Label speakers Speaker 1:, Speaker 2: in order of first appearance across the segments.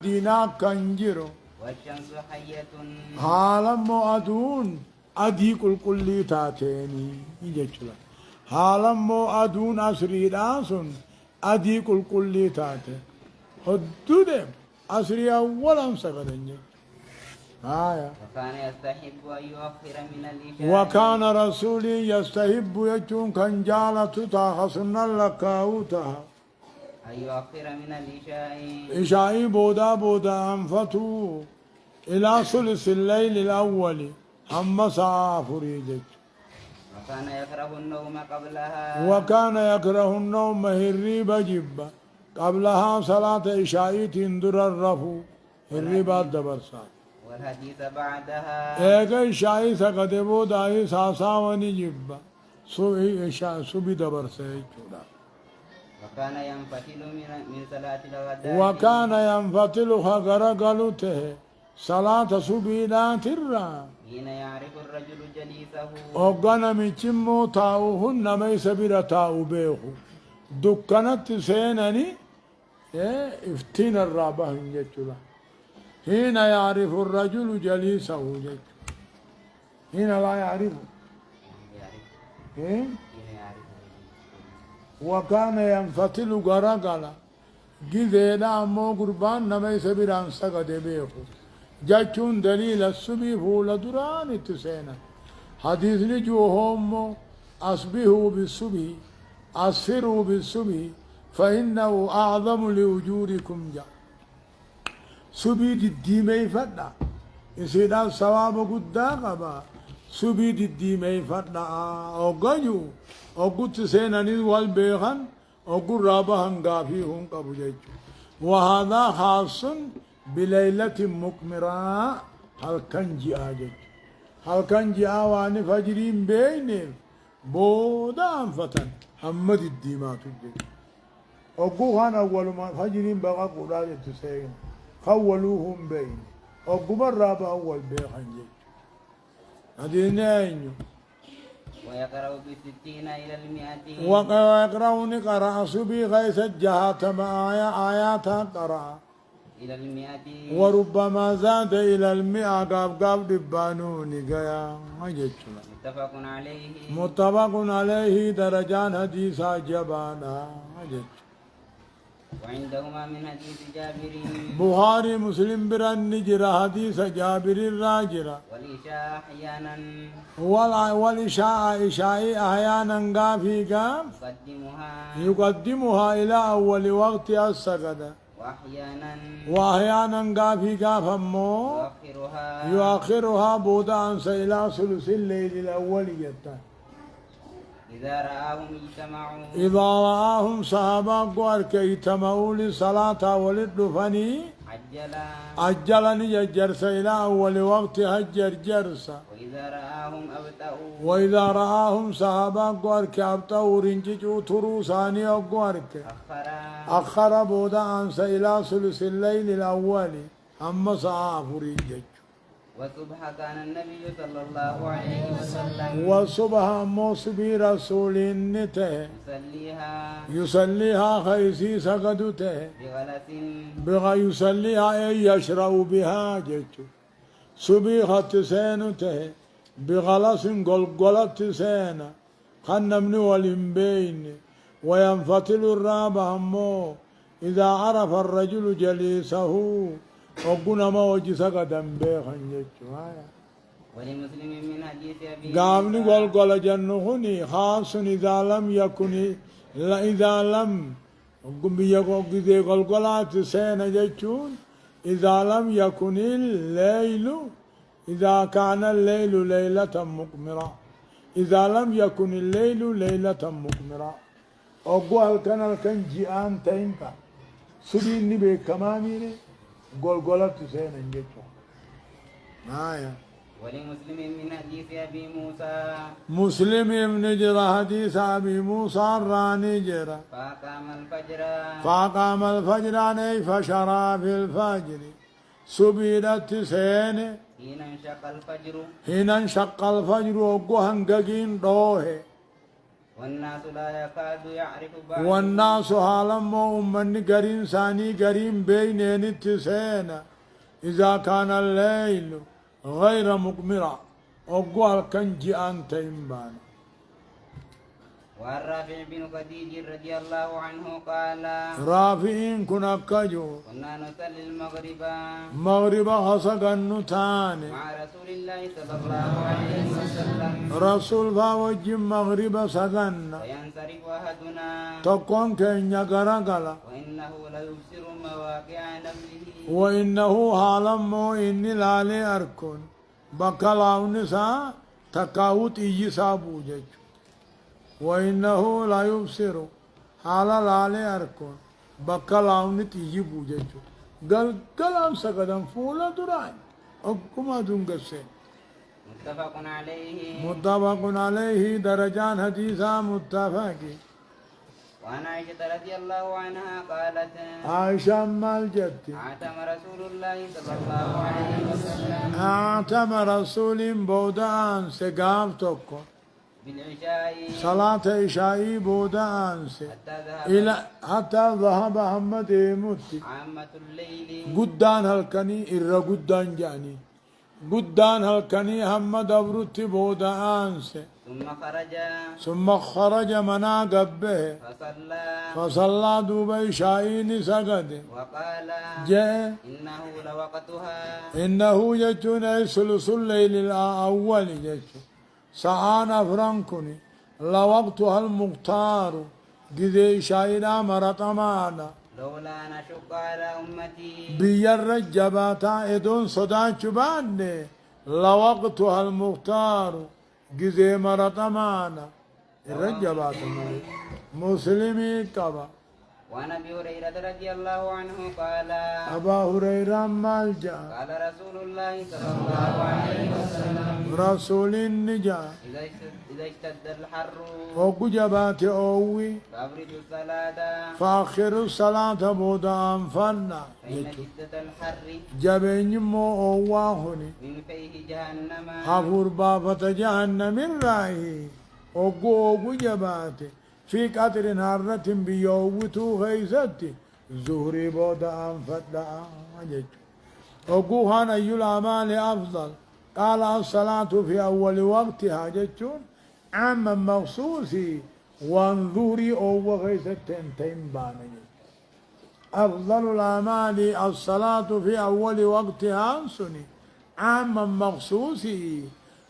Speaker 1: دينا كنجرو
Speaker 2: والشمس حية
Speaker 1: حالا مؤدون أدي كل تاتيني يجتلا حالا مؤدون أسري راسون أدي كل تاتي حدود أسري أولا سقدني آية
Speaker 2: وكان يستحب أن يؤخر من العشاء
Speaker 1: وكان رسولي يستحب يجون كان جالة تاخصنا لكاوتها
Speaker 2: أن يؤخر من العشاء
Speaker 1: إشائي بودا أنفتوا إلى ثلث الليل الأول هم ساعة فريجك
Speaker 2: وكان يكره النوم قبلها
Speaker 1: وكان يكره النوم هريبا جبا قبلها صلاة إشائي تندر الرفو هريبا دبرسات
Speaker 2: والحديث بعدها
Speaker 1: إيجا إشائي سقد بودا ساسا ونجبا سبي دبرسات
Speaker 2: وكان ينفتل من صلاة الغداء
Speaker 1: وكان ينفتل غرقلته صلاة سبيلا ترى
Speaker 2: حين يعرف الرجل جليسه
Speaker 1: وقنا ميشمو تاوهن ميس بيرا تاو بيخو دكانت سينني افتين الرابع جتلا حين يعرف الرجل جليسه جت حين لا يعرفه
Speaker 2: يعرف
Speaker 1: إيه؟
Speaker 2: حين يعرف
Speaker 1: وكان ينفتل غرقلا جذينا أمو قربان نميس بيران سقد بيخو جاچون دليل السبي فول دران تسينا حديث نجوهم أصبحوا بالسبي أسفروا بالسبي فإنه أعظم لوجودكم جا سبي الديمي فدا إسيدا ثواب قدا قبا سبي الديمي فدا أوغانيو أوغو تسينا نزوال بيخان أوغو رابهن غافيهم قبو جاچو وهذا خاص بليلة مكمرة هل كان جاء هل كان جاء وان فجرين بين بودا فتن حمد الدماء تجد أقوهان أول ما فجرين بقى قرآن تسيين خولوهم بين أقو برابا أول بيخان جد هذه ناينو
Speaker 2: ويقرأ بستين إلى المئة
Speaker 1: ويقرأون قرأ سبي غيث الجهات مع آياتها قرأ
Speaker 2: إلى المئة
Speaker 1: وربما زاد إلى المئة قاب دبانوني قيا ما جيتشلا
Speaker 2: متفق عليه
Speaker 1: متفق عليه درجان حديثا جبانا ما جيتش
Speaker 2: وعندهما من حديث جابر
Speaker 1: بخاري مسلم بران نجرا حديث جابر الراجرة
Speaker 2: والإشاء أحيانا
Speaker 1: والإشاء أحيانا قافي قام
Speaker 2: يقدمها
Speaker 1: يقدمها إلى أول وقت السجدة وأحيانا قافي قاف أمو يؤخرها بودا إلى ثلث الليل الأول جدا إذا رآهم صحابة قوارك يتمعوا لصلاة ولدفني أجلني جرس إلى أول وقت هجر جرسا وإذا رآهم صحابة قوارك أبتأوا رنججوا تروساني قوارك أخر بودا إلى ثلث الليل الأول أما صحاب رنجج
Speaker 2: وصبح كان النبي صلى الله عليه وسلم
Speaker 1: وصبح موسبي رسول نته يصليها خيسي سقدته يصليها أي يشرب بها جيتو صبيحة سينته بغلس قلقلت سينة خنمن والإنبين وينفتل الرابع مو إذا عرف الرجل جليسه وقنا ما وجه سقدا بيخن جيتو
Speaker 2: ولمسلم من حديث أبي
Speaker 1: قامني قل جنهني خاص إذا لم يكن إذا لم قم بيقول قلقلات سينة جيتون إذا لم يكن الليل إذا كان الليل ليلة مقمرة إذا لم يكن الليل ليلة مقمرة أقوى كان جيان تينكا سبيني بكماميني قلقلات سينة جيتون
Speaker 2: ولمسلم من حديث أبي موسى
Speaker 1: مسلم من جرى حديث أبي موسى الراني جرى فقام الفجر عليه فشرى في الفجر سبيلت سينة حين انشق الفجر وقوهن قاقين روه
Speaker 2: والناس لا يكاد يعرف بعض
Speaker 1: والناس حالا مو أمني قرين ثاني قرين بينين التسين إذا كان الليل غير مقمرة أقوال كنجي أنت إمبان.
Speaker 2: وعن رافع بن خديج رضي الله عنه قال
Speaker 1: رافعين كنا كجو
Speaker 2: كنا نصلي المغرب
Speaker 1: مغرب حسق النتان
Speaker 2: مع رسول الله صلى الله عليه وسلم
Speaker 1: رسول فاوج مغرب سقن
Speaker 2: فينصرف أحدنا
Speaker 1: تقون كن يقرقلا
Speaker 2: وإنه ليبصر مواقع نمله
Speaker 1: وإنه حالا مو إني لالي أركن بكلاو نسا تكاوت إيجي سابوجج وإنه لا يبصر حالا لالي أركن بكلاو نتيجي بوجج قال كلام سقدم فولا دران أكما دنقسين
Speaker 2: متفق عليه
Speaker 1: متفق عليه درجان حديثا متفق.
Speaker 2: وعن عائشة رضي الله عنها قالت
Speaker 1: عائشة مال جدي
Speaker 2: عتم رسول الله صلى الله عليه وسلم
Speaker 1: أعتم رسول بودان سقاف توكو
Speaker 2: بالعشاء
Speaker 1: صلاة عشاء بودان سي
Speaker 2: حتى ذهب
Speaker 1: إلى حتى ذهب محمد موتي
Speaker 2: عامة الليل
Speaker 1: قدان هالكني إرى قدان جاني قدان هالكني محمد أبرتي بودان سي
Speaker 2: ثم خرج
Speaker 1: ثم خرج منا قبه فصلى دوبي شاين سجد
Speaker 2: وقال
Speaker 1: جاء
Speaker 2: إنه لوقتها
Speaker 1: إنه يجون ثلث الليل الأول يجون سعانا فرانكني لوقتها المختار قذي شاينا مرطمانا
Speaker 2: لولا أن أشق على أمتي
Speaker 1: بير الجباتا إدون صداك باني لوقتها المختار قذي مرطمانا الرجبات مسلمي كبا.
Speaker 2: وعن أبي هريرة رضي الله عنه قال
Speaker 1: أبا هريرة مالجا
Speaker 2: قال رسول الله صلى الله عليه وسلم
Speaker 1: رسول النجاة
Speaker 2: إذا اشتد الحر
Speaker 1: وقجبات أوي
Speaker 2: فأبردوا الصلاة
Speaker 1: فآخر الصلاة بودا أنفرنا
Speaker 2: فإن شدة الحر
Speaker 1: جبين مو أواهني
Speaker 2: من فيه جهنم
Speaker 1: حفور بافة جهنم الرأي أوغو جبات في قطر نارة بيوتو غيزتي زهري بودا أنفرنا أوغو هان أي الأعمال أفضل قال الصلاة في أول وقتها جتون عما مخصوصي وانظري أو غيثتين تيمباني أفضل الأعمال الصلاة في أول وقتها سني عما مخصوصي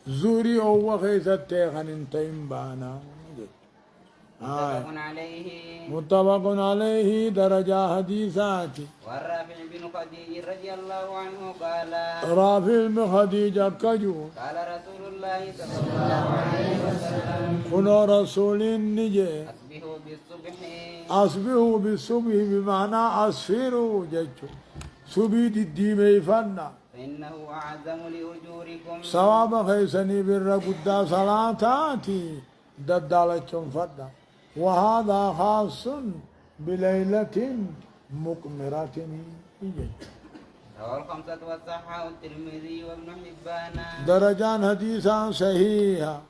Speaker 1: زوري أو غيثتين تيمبانا
Speaker 2: متفق عليه
Speaker 1: متفق عليه درجة حديثات.
Speaker 2: والرافع بن خديج رضي الله عنه قال
Speaker 1: رافع بن خديجة كجو
Speaker 2: قال رسول الله صلى الله عليه وسلم
Speaker 1: كنا رسول النجي
Speaker 2: أصبحوا بالصبح
Speaker 1: أصبحوا بالصبح بمعنى أسفروا ججو سبيد الديمي فنا
Speaker 2: فإنه أعظم لأجوركم
Speaker 1: ثواب خيسني بالرقودة صلاتاتي ددالة فدا وهذا خاص بليلة مقمرة
Speaker 2: رواه الخمسة والصحاح الترمذي وابن حبان
Speaker 1: درجان حديثا صحيحا.